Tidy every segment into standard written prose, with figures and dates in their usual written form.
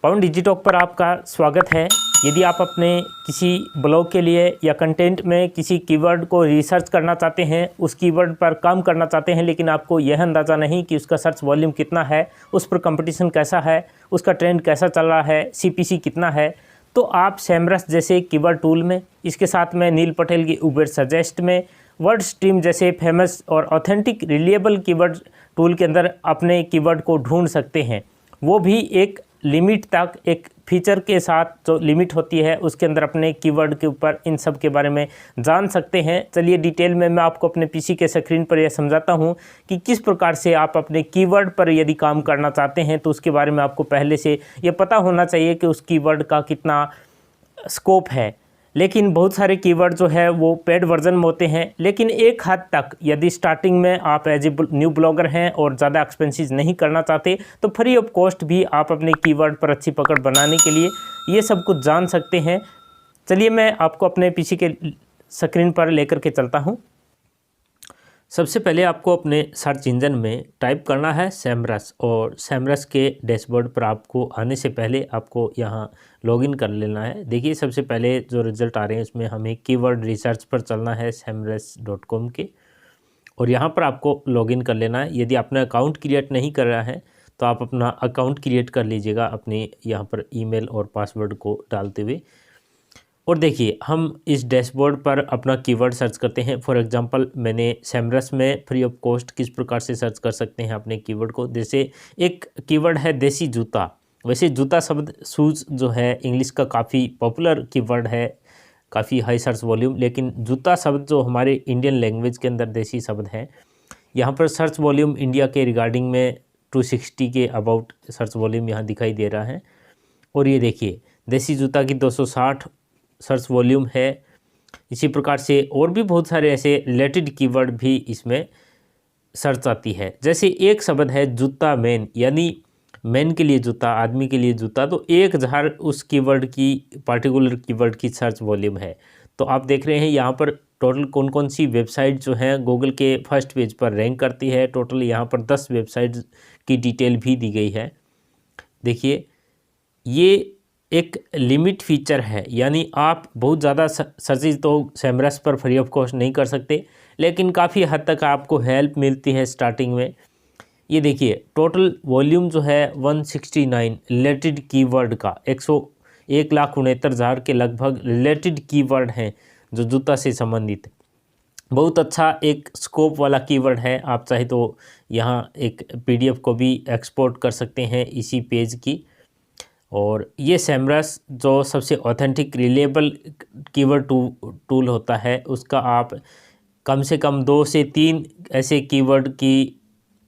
पवन डिजिटॉक पर आपका स्वागत है। यदि आप अपने किसी ब्लॉग के लिए या कंटेंट में किसी कीवर्ड को रिसर्च करना चाहते हैं, उस कीवर्ड पर काम करना चाहते हैं, लेकिन आपको यह अंदाज़ा नहीं कि उसका सर्च वॉल्यूम कितना है, उस पर कंपटीशन कैसा है, उसका ट्रेंड कैसा चल रहा है, सीपीसी कितना है, तो आप सेमरस जैसे कीवर्ड टूल में, इसके साथ में नील पटेल की उबेर सजेस्ट में, वर्ड स्ट्रीम जैसे फेमस और ऑथेंटिक रिलायबल कीवर्ड टूल के अंदर अपने कीवर्ड को ढूंढ सकते हैं। वो भी एक लिमिट तक, एक फीचर के साथ जो लिमिट होती है उसके अंदर अपने कीवर्ड के ऊपर इन सब के बारे में जान सकते हैं। चलिए डिटेल में मैं आपको अपने पीसी के स्क्रीन पर यह समझाता हूं कि किस प्रकार से आप अपने कीवर्ड पर यदि काम करना चाहते हैं तो उसके बारे में आपको पहले से ये पता होना चाहिए कि उस कीवर्ड का कितना स्कोप है। लेकिन बहुत सारे कीवर्ड जो है वो पेड वर्जन में होते हैं, लेकिन एक हद तक यदि स्टार्टिंग में आप एज ए न्यू ब्लॉगर हैं और ज़्यादा एक्सपेंसेस नहीं करना चाहते तो फ्री ऑफ कॉस्ट भी आप अपने कीवर्ड पर अच्छी पकड़ बनाने के लिए ये सब कुछ जान सकते हैं। चलिए मैं आपको अपने पीसी के स्क्रीन पर लेकर के चलता हूँ। सबसे पहले आपको अपने सर्च इंजन में टाइप करना है सेमरस, और सेमरस के डैशबोर्ड पर आपको आने से पहले आपको यहाँ लॉगिन कर लेना है। देखिए सबसे पहले जो रिज़ल्ट आ रहे हैं उसमें हमें कीवर्ड रिसर्च पर चलना है semrush.com के, और यहाँ पर आपको लॉगिन कर लेना है। यदि आपने अकाउंट क्रिएट नहीं कर रहा है तो आप अपना अकाउंट क्रिएट कर लीजिएगा अपने यहाँ पर ईमेल और पासवर्ड को डालते हुए। और देखिए हम इस डैशबोर्ड पर अपना कीवर्ड सर्च करते हैं। फॉर एग्जांपल मैंने सेमरस में फ्री ऑफ कॉस्ट किस प्रकार से सर्च कर सकते हैं अपने कीवर्ड को, जैसे एक कीवर्ड है देसी जूता। वैसे जूता शब्द शूज़ जो है इंग्लिश का काफ़ी पॉपुलर कीवर्ड है, काफ़ी हाई सर्च वॉल्यूम, लेकिन जूता शब्द जो हमारे इंडियन लैंग्वेज के अंदर देसी शब्द है, यहाँ पर सर्च वॉल्यूम इंडिया के रिगार्डिंग में 260 के अबाउट सर्च वॉल्यूम यहाँ दिखाई दे रहा है। और ये देखिए देसी जूता की 260 सर्च वॉल्यूम है। इसी प्रकार से और भी बहुत सारे ऐसे रिलेटेड कीवर्ड भी इसमें सर्च आती है। जैसे एक शब्द है जूता मैन, यानी मैन के लिए जूता, आदमी के लिए जूता, तो 1000 उस कीवर्ड की पार्टिकुलर कीवर्ड की सर्च वॉल्यूम है। तो आप देख रहे हैं यहाँ पर टोटल कौन कौन सी वेबसाइट जो है गूगल के फर्स्ट पेज पर रैंक करती है। टोटल यहाँ पर 10 वेबसाइट की डिटेल भी दी गई है। देखिए ये एक लिमिट फीचर है, यानी आप बहुत ज़्यादा सर्चेज तो सेमरस पर फ्री ऑफ कॉस्ट नहीं कर सकते, लेकिन काफ़ी हद तक आपको हेल्प मिलती है स्टार्टिंग में। ये देखिए टोटल वॉल्यूम जो है 169 रिलेटेड कीवर्ड का, 1,69,000 के लगभग रिलेटेड कीवर्ड हैं जो जूता से संबंधित। बहुत अच्छा एक स्कोप वाला कीवर्ड है। आप चाहे तो यहाँ एक PDF को भी एक्सपोर्ट कर सकते हैं इसी पेज की। और ये सेमरस जो सबसे ऑथेंटिक रिलायबल कीवर्ड टूल होता है, उसका आप कम से कम 2 से 3 ऐसे कीवर्ड की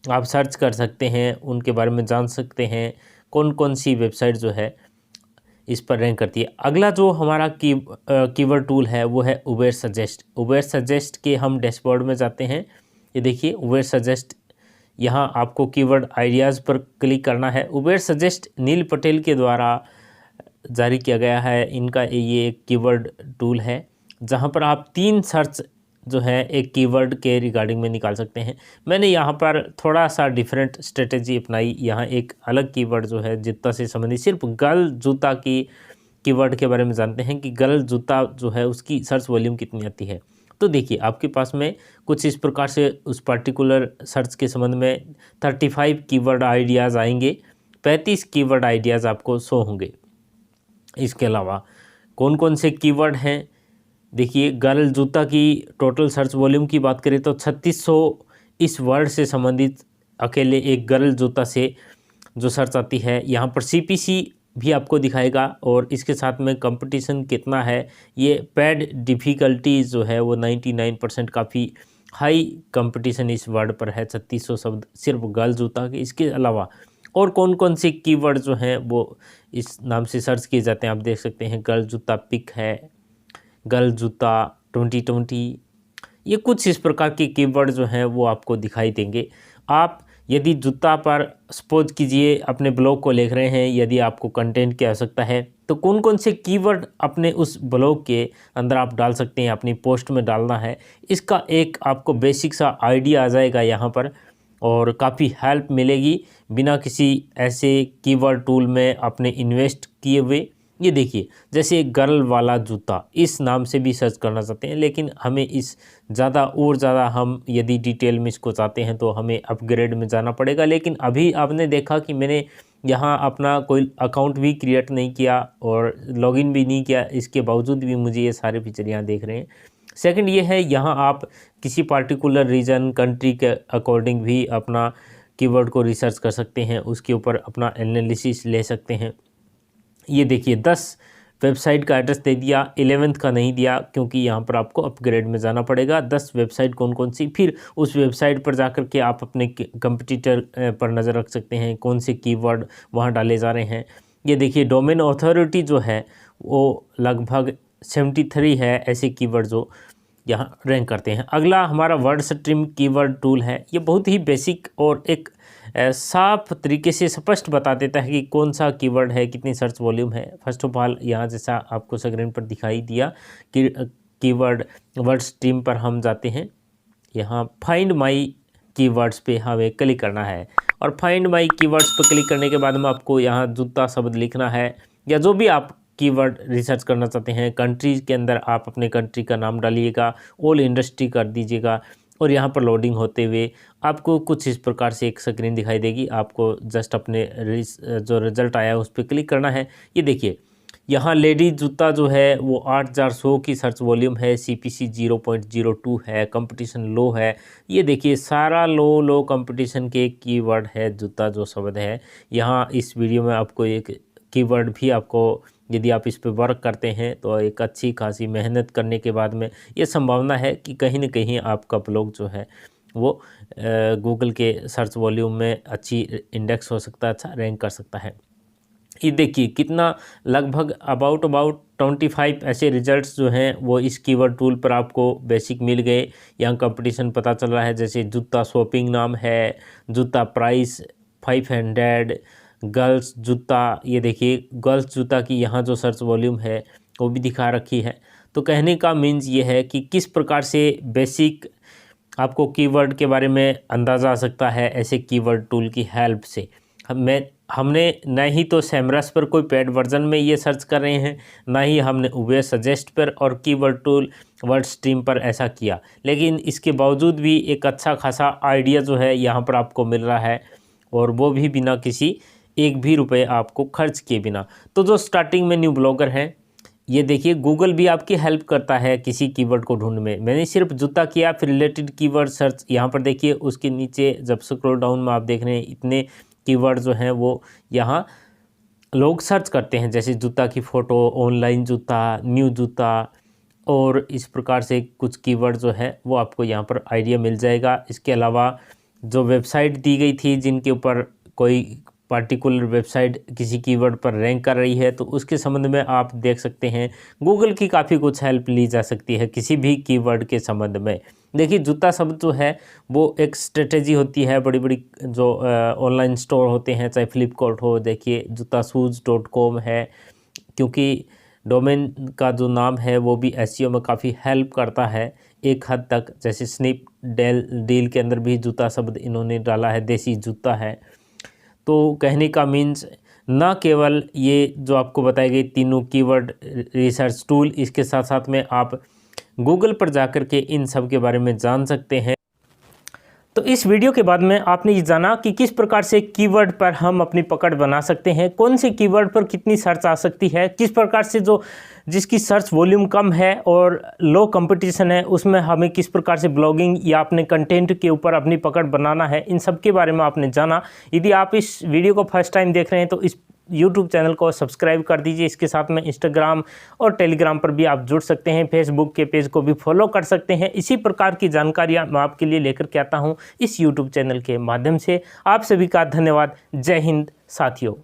आप सर्च कर सकते हैं, उनके बारे में जान सकते हैं कौन कौन सी वेबसाइट जो है इस पर रैंक करती है। अगला जो हमारा कीवर्ड टूल है वो है उबेर सजेस्ट। उबेर सजेस्ट के हम डैशबोर्ड में जाते हैं। ये देखिए उबेर सजेस्ट, यहाँ आपको कीवर्ड आइडियाज़ पर क्लिक करना है। उबेर सजेस्ट नील पटेल के द्वारा जारी किया गया है। इनका ये एक कीवर्ड टूल है जहाँ पर आप 3 सर्च जो है एक कीवर्ड के रिगार्डिंग में निकाल सकते हैं। मैंने यहाँ पर थोड़ा सा डिफरेंट स्ट्रेटेजी अपनाई। यहाँ एक अलग कीवर्ड जो है जूता से संबंधित, सिर्फ गर्ल जूता की कीवर्ड के बारे में जानते हैं कि गर्ल जूता जो है उसकी सर्च वॉल्यूम कितनी आती है। तो देखिए आपके पास में कुछ इस प्रकार से उस पर्टिकुलर सर्च के संबंध में 35 कीवर्ड आइडियाज़ आएंगे, 35 कीवर्ड आइडियाज़ आपको शो होंगे। इसके अलावा कौन कौन से कीवर्ड हैं, देखिए गर्ल जूता की टोटल सर्च वॉल्यूम की बात करें तो 3600 इस वर्ड से संबंधित अकेले एक गर्ल जूता से जो सर्च आती है। यहाँ पर CPC भी आपको दिखाएगा और इसके साथ में कंपटीशन कितना है। ये पैड डिफ़िकल्टीज जो है वो 99%, काफ़ी हाई कंपटीशन इस वर्ड पर है। 3600 शब्द सिर्फ गर्ल जूता के। इसके अलावा और कौन कौन से कीवर्ड जो हैं वो इस नाम से सर्च किए जाते हैं आप देख सकते हैं। गर्ल जूता पिक है, गर्ल जूता 2020, ये कुछ इस प्रकार के कीवर्ड जो हैं वो आपको दिखाई देंगे। आप यदि जूता पर सपोज कीजिए अपने ब्लॉग को लिख रहे हैं, यदि आपको कंटेंट की आवश्यकता है तो कौन कौन से कीवर्ड अपने उस ब्लॉग के अंदर आप डाल सकते हैं, अपनी पोस्ट में डालना है, इसका एक आपको बेसिक सा आइडिया आ जाएगा यहाँ पर। और काफ़ी हेल्प मिलेगी बिना किसी ऐसे कीवर्ड टूल में अपने इन्वेस्ट किए हुए। ये देखिए, जैसे गर्ल वाला जूता इस नाम से भी सर्च करना चाहते हैं, लेकिन हमें इस ज़्यादा हम यदि डिटेल में इसको चाहते हैं तो हमें अपग्रेड में जाना पड़ेगा। लेकिन अभी आपने देखा कि मैंने यहाँ अपना कोई अकाउंट भी क्रिएट नहीं किया और लॉगिन भी नहीं किया, इसके बावजूद भी मुझे ये सारे फीचर यहाँ देख रहे हैं। सेकंड ये है, यहाँ आप किसी पार्टिकुलर रीजन कंट्री के अकॉर्डिंग भी अपना कीवर्ड को रिसर्च कर सकते हैं, उसके ऊपर अपना एनालिसिस ले सकते हैं। ये देखिए 10 वेबसाइट का एड्रेस दे दिया, 11th का नहीं दिया क्योंकि यहाँ पर आपको अपग्रेड में जाना पड़ेगा। 10 वेबसाइट कौन कौन सी, फिर उस वेबसाइट पर जाकर के आप अपने कंपटीटर पर नज़र रख सकते हैं कौन से कीवर्ड वहाँ डाले जा रहे हैं। ये देखिए डोमेन अथॉरिटी जो है वो लगभग 73 है ऐसे कीवर्ड जो यहाँ रैंक करते हैं। अगला हमारा वर्ड स्ट्रीम कीवर्ड टूल है। ये बहुत ही बेसिक और एक साफ तरीके से स्पष्ट बता देता है कि कौन सा कीवर्ड है, कितनी सर्च वॉल्यूम है। फर्स्ट ऑफ ऑल यहाँ जैसा आपको स्क्रीन पर दिखाई दिया कि कीवर्ड वर्ड स्ट्रीम पर हम जाते हैं, यहाँ फाइंड माई कीवर्ड्स पे हमें क्लिक करना है और फाइंड माई कीवर्ड्स पर क्लिक करने के बाद में आपको यहाँ जूता शब्द लिखना है या जो भी आप कीवर्ड रिसर्च करना चाहते हैं। कंट्री के अंदर आप अपने कंट्री का नाम डालिएगा, ऑल इंडस्ट्री कर दीजिएगा और यहाँ पर लोडिंग होते हुए आपको कुछ इस प्रकार से एक स्क्रीन दिखाई देगी। आपको जस्ट अपने जो रिज़ल्ट आया है उस पर क्लिक करना है। ये देखिए यहाँ लेडीज जूता जो है वो 8100 की सर्च वॉल्यूम है, CPC 0.02 है, कंपटीशन लो है। ये देखिए सारा लो कंपटीशन के कीवर्ड है जूता जो शब्द है। यहाँ इस वीडियो में आपको एक कीवर्ड भी आपको यदि आप इस पे वर्क करते हैं तो एक अच्छी खासी मेहनत करने के बाद में ये संभावना है कि कहीं न कहीं आपका ब्लॉग जो है वो गूगल के सर्च वॉल्यूम में अच्छी इंडेक्स हो सकता है, अच्छा रैंक कर सकता है। ये देखिए कितना लगभग अबाउट 25 ऐसे रिजल्ट्स जो हैं वो इस कीवर्ड टूल पर आपको बेसिक मिल गए। यहाँ कंपटीशन पता चल रहा है, जैसे जूता शॉपिंग नाम है, जूता प्राइस 500, गर्ल्स जूता। ये देखिए गर्ल्स जूता की यहाँ जो सर्च वॉल्यूम है वो भी दिखा रखी है। तो कहने का मीन्स ये है कि किस प्रकार से बेसिक आपको कीवर्ड के बारे में अंदाज़ा आ सकता है ऐसे कीवर्ड टूल की हेल्प से। हमने न ही तो सेमरस पर कोई पेड वर्जन में ये सर्च कर रहे हैं, ना ही हमने उबेर सजेस्ट पर और कीवर्ड टूल वर्ड स्ट्रीम पर ऐसा किया, लेकिन इसके बावजूद भी एक अच्छा खासा आइडिया जो है यहाँ पर आपको मिल रहा है और वो भी बिना किसी एक भी रुपये आपको खर्च किए बिना। तो जो स्टार्टिंग में न्यू ब्लॉगर हैं, ये देखिए गूगल भी आपकी हेल्प करता है किसी कीवर्ड को ढूंढने में। मैंने सिर्फ जूता किया, फिर रिलेटेड कीवर्ड सर्च यहाँ पर देखिए, उसके नीचे जब स्क्रॉल डाउन में आप देख रहे हैं इतने कीवर्ड जो हैं वो यहाँ लोग सर्च करते हैं, जैसे जूता की फ़ोटो, ऑनलाइन जूता, न्यू जूता और इस प्रकार से कुछ कीवर्ड जो है वो आपको यहाँ पर आइडिया मिल जाएगा। इसके अलावा जो वेबसाइट दी गई थी जिनके ऊपर कोई पार्टिकुलर वेबसाइट किसी कीवर्ड पर रैंक कर रही है तो उसके संबंध में आप देख सकते हैं गूगल की काफ़ी कुछ हेल्प ली जा सकती है किसी भी कीवर्ड के संबंध में। देखिए जूता शब्द जो है वो एक स्ट्रेटेजी होती है, बड़ी बड़ी जो ऑनलाइन स्टोर होते हैं, चाहे फ्लिपकार्ट हो, देखिए jutaShoes.com है, क्योंकि डोमेन का जो नाम है वो भी SEO में काफ़ी हेल्प करता है एक हद तक। जैसे स्नैपडील के अंदर भी जूता शब्द इन्होंने डाला है, देसी जूता है। तो कहने का मीन्स न केवल ये जो आपको बताई गई तीनों कीवर्ड रिसर्च टूल, इसके साथ साथ में आप गूगल पर जाकर के इन सब के बारे में जान सकते हैं। तो इस वीडियो के बाद में आपने ये जाना कि किस प्रकार से कीवर्ड पर हम अपनी पकड़ बना सकते हैं, कौन से कीवर्ड पर कितनी सर्च आ सकती है, किस प्रकार से जो जिसकी सर्च वॉल्यूम कम है और लो कंपटीशन है उसमें हमें किस प्रकार से ब्लॉगिंग या अपने कंटेंट के ऊपर अपनी पकड़ बनाना है, इन सब के बारे में आपने जाना। यदि आप इस वीडियो को फर्स्ट टाइम देख रहे हैं तो इस YouTube चैनल को सब्सक्राइब कर दीजिए। इसके साथ में Instagram और Telegram पर भी आप जुड़ सकते हैं, Facebook के पेज को भी फॉलो कर सकते हैं। इसी प्रकार की जानकारियाँ मैं आपके लिए लेकर के आता हूँ इस YouTube चैनल के माध्यम से। आप सभी का धन्यवाद। जय हिंद साथियों।